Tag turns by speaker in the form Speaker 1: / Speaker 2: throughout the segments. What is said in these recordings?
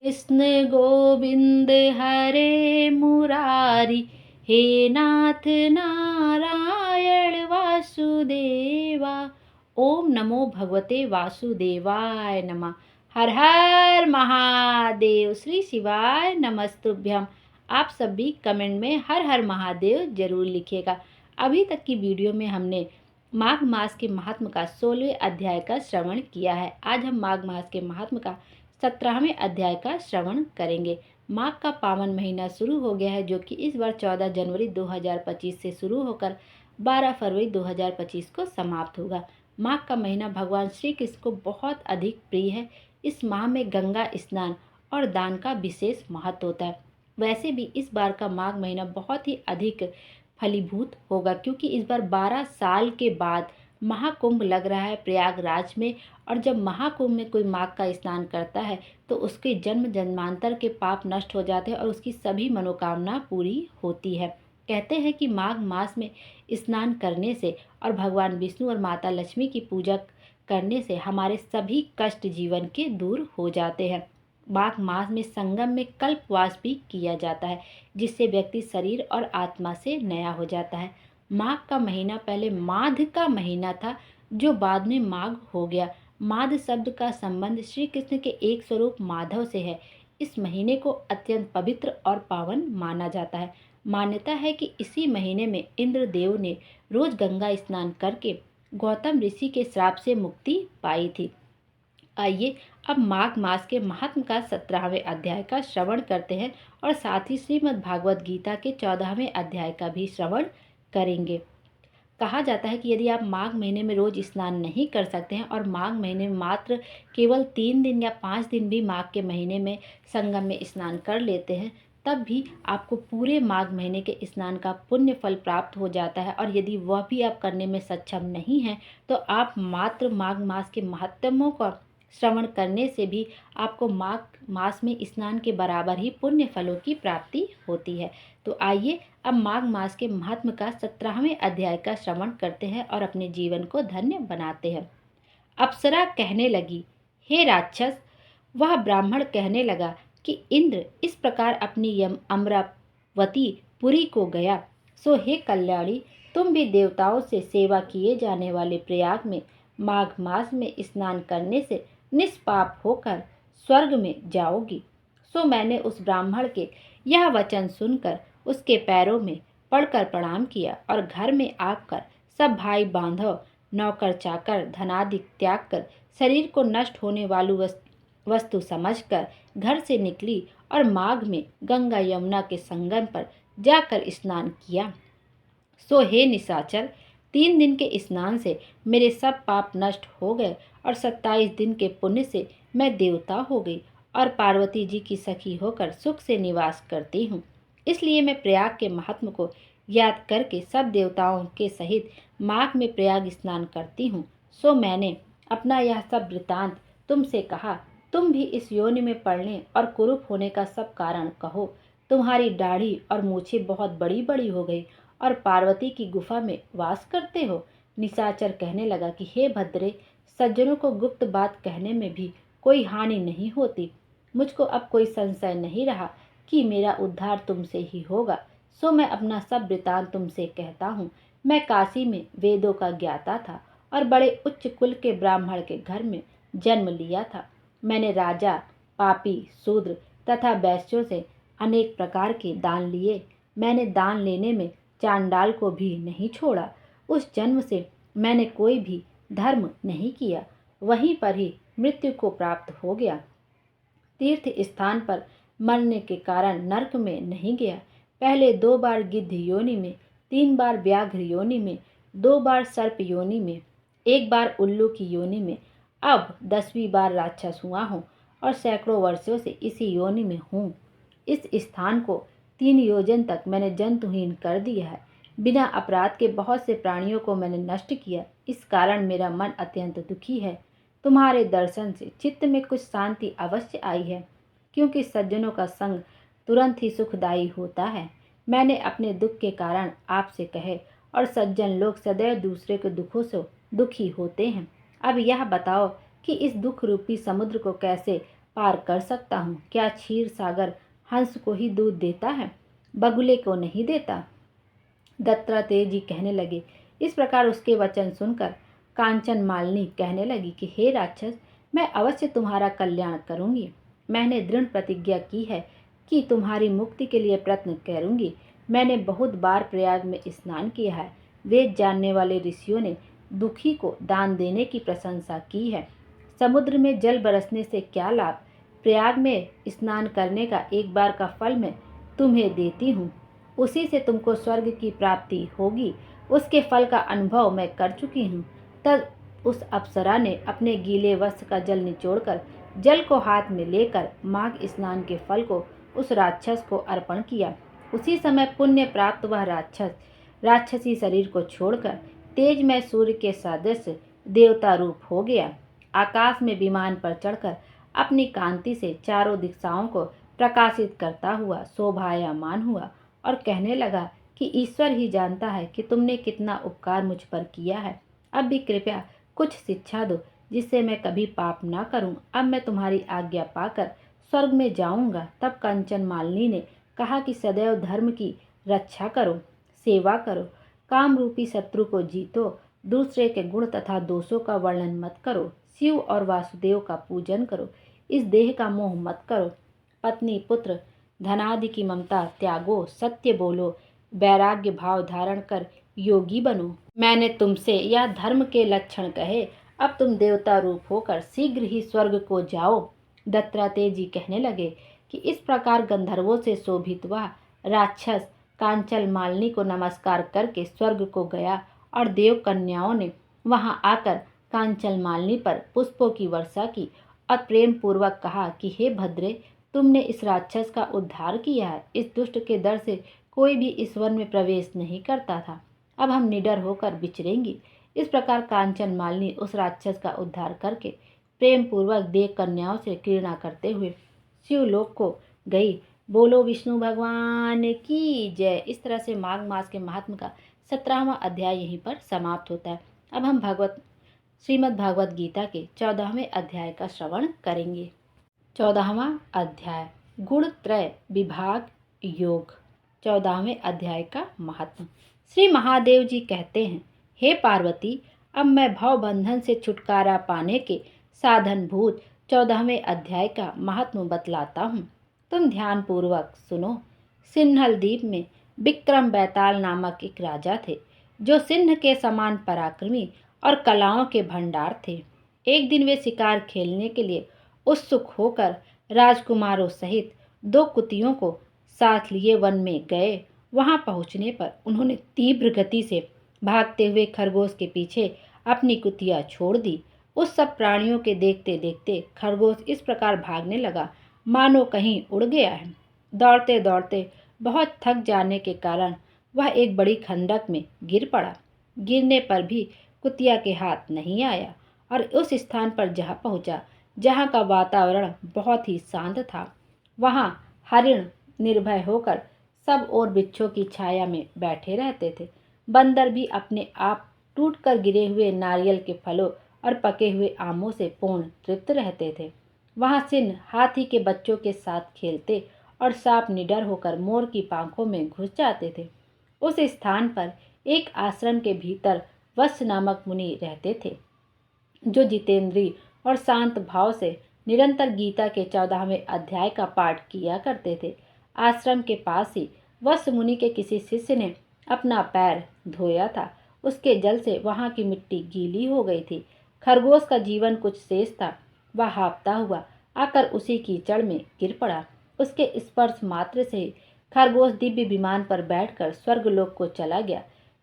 Speaker 1: कृष्ण गोविंद हरे मुरारी, हे नाथ नारायण वासुदेवा। ओम नमो भगवते वासुदेवाय नमः। हर हर महादेव। श्री शिवाय नमस्तुभ्यम। आप सभी कमेंट में हर हर महादेव जरूर लिखिएगा। अभी तक की वीडियो में हमने माघ मास के महात्म का 16वें अध्याय का श्रवण किया है। आज हम माघ मास के महात्म का 17वें अध्याय का श्रवण करेंगे। माघ का पावन महीना शुरू हो गया है, जो कि इस बार 14 जनवरी 2025 से शुरू होकर 12 फरवरी 2025 को समाप्त होगा। माघ का महीना भगवान श्री कृष्ण को बहुत अधिक प्रिय है। इस माह में गंगा स्नान और दान का विशेष महत्व होता है। वैसे भी इस बार का माघ महीना बहुत ही अधिक फलीभूत होगा, क्योंकि इस बार 12 साल के बाद महाकुंभ लग रहा है प्रयागराज में। और जब महाकुंभ में कोई माघ का स्नान करता है तो उसके जन्म जन्मांतर के पाप नष्ट हो जाते हैं और उसकी सभी मनोकामना पूरी होती है। कहते हैं कि माघ मास में स्नान करने से और भगवान विष्णु और माता लक्ष्मी की पूजा करने से हमारे सभी कष्ट जीवन के दूर हो जाते हैं। माघ मास में संगम में कल्पवास भी किया जाता है, जिससे व्यक्ति शरीर और आत्मा से नया हो जाता है। माघ का महीना पहले माघ का महीना था, जो बाद में माघ हो गया। माघ शब्द का संबंध श्री कृष्ण के एक स्वरूप माधव से है। इस महीने को अत्यंत पवित्र और पावन माना जाता है। मान्यता है कि इसी महीने में इंद्रदेव ने रोज गंगा स्नान करके गौतम ऋषि के श्राप से मुक्ति पाई थी। आइए अब माघ मास के महात्म का 17वें अध्याय का श्रवण करते हैं और साथ ही श्रीमद् भागवत गीता के 14वें अध्याय का भी श्रवण करेंगे। कहा जाता है कि यदि आप माघ महीने में रोज स्नान नहीं कर सकते हैं और माघ महीने में मात्र केवल 3 दिन या 5 दिन भी माघ के महीने में संगम में स्नान कर लेते हैं, तब भी आपको पूरे माघ महीने के स्नान का पुण्य फल प्राप्त हो जाता है। और यदि वह भी आप करने में सक्षम नहीं हैं, तो आप मात्र माघ मास के महात्म्यों का श्रवण करने से भी आपको माघ मास में स्नान के बराबर ही पुण्य फलों की प्राप्ति होती है। तो आइए अब माघ मास के महात्म का 17वें अध्याय का श्रवण करते हैं और अपने जीवन को धन्य बनाते हैं। अप्सरा कहने लगी, हे राक्षस। वह ब्राह्मण कहने लगा कि इंद्र इस प्रकार अपनी अमरावती पुरी को गया, सो हे कल्याणी, तुम भी देवताओं से सेवा किए जाने वाले प्रयाग में माघ मास में स्नान करने से निष्पाप होकर स्वर्ग में जाओगी। सो मैंने उस ब्राह्मण के यह वचन सुनकर उसके पैरों में पड़कर प्रणाम किया और घर में आकर सब भाई बांधव, नौकर चाकर, धनादि त्याग कर शरीर को नष्ट होने वाली वस्तु समझकर घर से निकली और माघ में गंगा यमुना के संगम पर जाकर स्नान किया। सो हे निशाचर, 3 दिन के स्नान से मेरे सब पाप नष्ट हो गए और 27 दिन के पुण्य से मैं देवता हो गई और पार्वती जी की सखी होकर सुख से निवास करती हूँ। इसलिए मैं प्रयाग के महात्म को याद करके सब देवताओं के सहित माघ में प्रयाग स्नान करती हूँ। सो मैंने अपना यह सब वृतांत तुमसे कहा। तुम भी इस योनि में पड़ने और कुरूप होने का सब कारण कहो। तुम्हारी दाढ़ी और मूछें बहुत बड़ी बड़ी हो गई और पार्वती की गुफा में वास करते हो। निशाचर कहने लगा कि हे भद्रे, सज्जनों को गुप्त बात कहने में भी कोई हानि नहीं होती। मुझको अब कोई संशय नहीं रहा कि मेरा उद्धार तुमसे ही होगा। सो मैं अपना सब वृतांत तुमसे कहता हूँ। मैं काशी में वेदों का ज्ञाता था और बड़े उच्च कुल के ब्राह्मण के घर में जन्म लिया था। मैंने राजा, पापी, शूद्र तथा वैश्यों से अनेक प्रकार के दान लिए। मैंने दान लेने में चांडाल को भी नहीं छोड़ा। उस जन्म से मैंने कोई भी धर्म नहीं किया, वहीं पर ही मृत्यु को प्राप्त हो गया। तीर्थ स्थान पर मरने के कारण नरक में नहीं गया। पहले 2 बार गिद्ध योनि में, 3 बार व्याघ्र योनि में, 2 बार सर्प योनि में, 1 बार उल्लू की योनि में, अब 10वीं बार राक्षस हुआ हूँ और सैकड़ों वर्षों से इसी योनि में हूँ। इस स्थान को 3 योजन तक मैंने जंतुहीन कर दिया है। बिना अपराध के बहुत से प्राणियों को मैंने नष्ट किया। इस कारण मेरा मन अत्यंत दुखी है। तुम्हारे दर्शन से चित्त में कुछ शांति अवश्य आई है, क्योंकि सज्जनों का संग तुरंत ही सुखदायी होता है। मैंने अपने दुख के कारण आपसे कहे और सज्जन लोग सदैव दूसरे के दुखों से दुखी होते हैं। अब यह बताओ कि इस दुख रूपी समुद्र को कैसे पार कर सकता हूँ। क्या क्षीर सागर हंस को ही दूध देता है, बगुले को नहीं देता? दत्तात्रेय जी कहने लगे। इस प्रकार उसके वचन सुनकर कांचन मालिनी कहने लगी कि हे राक्षस, मैं अवश्य तुम्हारा कल्याण करूंगी। मैंने दृढ़ प्रतिज्ञा की है कि तुम्हारी मुक्ति के लिए प्रयत्न करूंगी। मैंने बहुत बार प्रयाग में स्नान किया है। वेद जानने वाले ऋषियों ने दुखी को दान देने की प्रशंसा की है। समुद्र में जल बरसने से क्या लाभ? प्रयाग में स्नान करने का एक बार का फल मैं तुम्हें देती हूँ। उसी से तुमको स्वर्ग की प्राप्ति होगी। उसके फल का अनुभव मैं कर चुकी हूँ। तब उस अप्सरा ने अपने गीले वस्त्र का जल निचोड़कर जल को हाथ में लेकर माघ स्नान के फल को उस राक्षस को अर्पण किया। उसी समय पुण्य प्राप्त वह राक्षस राक्षसी शरीर को छोड़कर तेजमय सूर्य के सदृश देवता रूप हो गया। आकाश में विमान पर चढ़कर अपनी कांति से चारों दिशाओं को प्रकाशित करता हुआ शोभायमान हुआ और कहने लगा कि ईश्वर ही जानता है कि तुमने कितना उपकार मुझ पर किया है। अब भी कृपया कुछ शिक्षा दो जिससे मैं कभी पाप ना करूं। अब मैं तुम्हारी आज्ञा पाकर स्वर्ग में जाऊंगा। तब कंचन मालिनी ने कहा कि सदैव धर्म की रक्षा करो, सेवा करो, काम रूपी शत्रु को जीतो, दूसरे के गुण तथा दोषों का वर्णन मत करो, शिव और वासुदेव का पूजन करो, इस देह का मोह मत करो, पत्नी पुत्र धनादि की ममता त्यागो, सत्य बोलो, वैराग्य भाव धारण कर योगी बनो। मैंने तुमसे यह धर्म के लक्षण कहे। अब तुम देवता रूप होकर शीघ्र ही स्वर्ग को जाओ। दत्तात्रेय जी कहने लगे कि इस प्रकार गंधर्वों से शोभित वह राक्षस कांचन मालिनी को नमस्कार करके स्वर्ग को गया और देव कन्याओं ने वहां आकर कांचन मालिनी पर पुष्पों की वर्षा की और प्रेम पूर्वक कहा कि हे भद्रे, तुमने इस राक्षस का उद्धार किया है। इस दुष्ट के डर से कोई भी इस वन में प्रवेश नहीं करता था। अब हम निडर होकर विचरेंगे। इस प्रकार कांचन मालिनी उस राक्षस का उद्धार करके प्रेम पूर्वक देव कन्याओं से क्रीड़ा करते हुए शिवलोक को गई। बोलो विष्णु भगवान की जय। इस तरह से माघ मास के महात्म का 17वां अध्याय यहीं पर समाप्त होता है। अब हम श्रीमद् भागवत गीता के 14वें अध्याय का श्रवण करेंगे। 14वां अध्याय गुणत्रय विभाग योग। 14वें अध्याय का महात्म। श्री महादेव जी कहते हैं, हे पार्वती, अब मैं भव बंधन से छुटकारा पाने के साधन भूत 14वें अध्याय का महात्म बतलाता हूँ। तुम ध्यान पूर्वक सुनो। सिन्हल द्वीप में विक्रम बैताल नामक एक राजा थे, जो सिंह के समान पराक्रमी और कलाओं के भंडार थे। एक दिन वे शिकार खेलने के लिए उत्सुक होकर राजकुमारों सहित 2 कुतियों को साथ लिए वन में गए। वहां पहुंचने पर उन्होंने तीव्र गति से भागते हुए खरगोश के पीछे अपनी कुतिया छोड़ दी। उस सब प्राणियों के देखते देखते खरगोश इस प्रकार भागने लगा मानो कहीं उड़ गया है। दौड़ते दौड़ते बहुत थक जाने के कारण वह एक बड़ी खंडक में गिर पड़ा। गिरने पर भी कुतिया के हाथ नहीं आया और उस स्थान पर जा पहुंचा जहाँ का वातावरण बहुत ही शांत था। वहाँ हरिण निर्भय होकर सब और वृक्षों की छाया में बैठे रहते थे। बंदर भी अपने आप टूटकर गिरे हुए नारियल के फलों और पके हुए आमों से पूर्ण तृप्त रहते थे। वहाँ सिंह हाथी के बच्चों के साथ खेलते और सांप निडर होकर मोर की पांखों में घुस जाते थे। उस स्थान पर एक आश्रम के भीतर वत्स नामक मुनि रहते थे, जो जितेंद्रीय और शांत भाव से निरंतर गीता के 14वें अध्याय का पाठ किया करते थे। आश्रम के पास ही वत्स मुनि के किसी शिष्य ने अपना पैर धोया था। उसके जल से वहाँ की मिट्टी गीली हो गई थी। खरगोश का जीवन कुछ शेष था। वह हाँफता हुआ आकर उसी कीचड़ में गिर पड़ा। उसके स्पर्श मात्र से ही खरगोश दिव्य विमान पर बैठकर स्वर्गलोक को चला गया।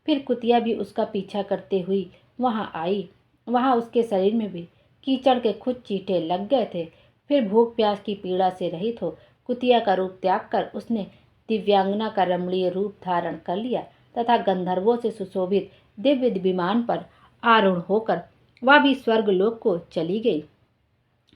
Speaker 1: फिर कुतिया भी उसका पीछा करते हुई वहाँ आई। वहाँ उसके शरीर में भी कीचड़ के कुछ चींटे लग गए थे। फिर भूख प्यास की पीड़ा से रहित हो कुतिया का रूप त्याग कर उसने दिव्यांगना का रमणीय रूप धारण कर लिया तथा गंधर्वों से सुशोभित दिव्य विमान पर आरूढ़ होकर वह भी स्वर्गलोक को चली गई।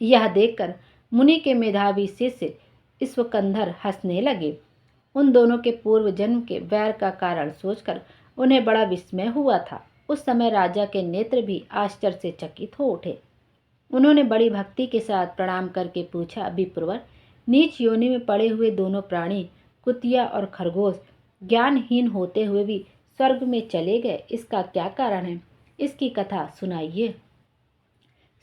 Speaker 1: यह देखकर मुनि के मेधावी शिष्य ईश्वकंधर हंसने लगे। उन दोनों के पूर्व जन्म के वैर का कारण सोचकर उन्हें बड़ा विस्मय हुआ था। उस समय राजा के नेत्र भी आश्चर्य से चकित हो उठे। उन्होंने बड़ी भक्ति के साथ प्रणाम करके पूछा, विप्रवर, नीच योनि में पड़े हुए दोनों प्राणी कुतिया और खरगोश ज्ञानहीन होते हुए भी स्वर्ग में चले गए, इसका क्या कारण है? इसकी कथा सुनाइए।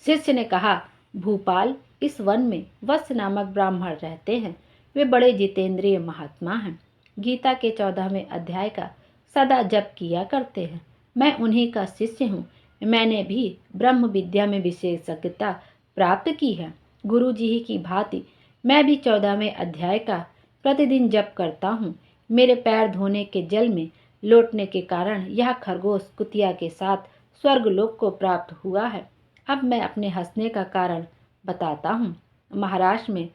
Speaker 1: शिष्य ने कहा, भूपाल, इस वन में वत्स नामक ब्राह्मण रहते हैं। वे बड़े जितेंद्रिय महात्मा हैं। गीता के 14वें अध्याय का सदा जप किया करते हैं। मैं उन्हीं का शिष्य हूँ। मैंने भी ब्रह्म विद्या में विशेषज्ञता प्राप्त की है। गुरु जी ही की भांति मैं भी 14वें अध्याय का प्रतिदिन जप करता हूँ। मेरे पैर धोने के जल में लौटने के कारण यह खरगोश कुतिया के साथ स्वर्गलोक को प्राप्त हुआ है। अब मैं अपने हंसने का कारण बताता हूँ। महाराष्ट्र में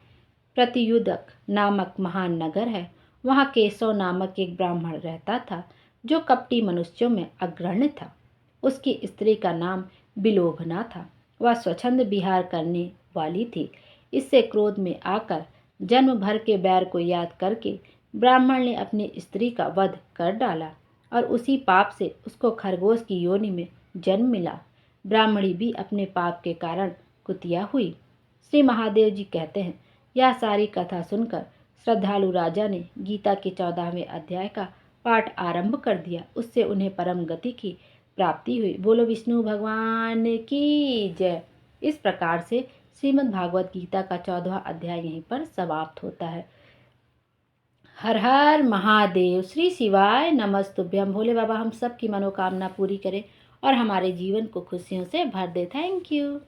Speaker 1: प्रतियुदक नामक महान नगर है। वहाँ केशव नामक एक ब्राह्मण रहता था, जो कपटी मनुष्यों में अग्रणी था। उसकी स्त्री का नाम बिलोभना था। वह स्वच्छंद विहार करने वाली थी। इससे क्रोध में आकर जन्म भर के बैर को याद करके ब्राह्मण ने अपनी स्त्री का वध कर डाला और उसी पाप से उसको खरगोश की योनि में जन्म मिला। ब्राह्मणी भी अपने पाप के कारण कुतिया हुई। श्री महादेव जी कहते हैं, यह सारी कथा सुनकर श्रद्धालु राजा ने गीता के 14वें अध्याय का पाठ आरंभ कर दिया। उससे उन्हें परम गति की प्राप्ति हुई। बोलो विष्णु भगवान की जय। इस प्रकार से श्रीमद् भागवत गीता का 14वां अध्याय यहीं पर समाप्त होता है। हर हर महादेव। श्री शिवाय नमस्तुभ्यम। भोले बाबा हम सब की मनोकामना पूरी करें और हमारे जीवन को खुशियों से भर दे। Thank you.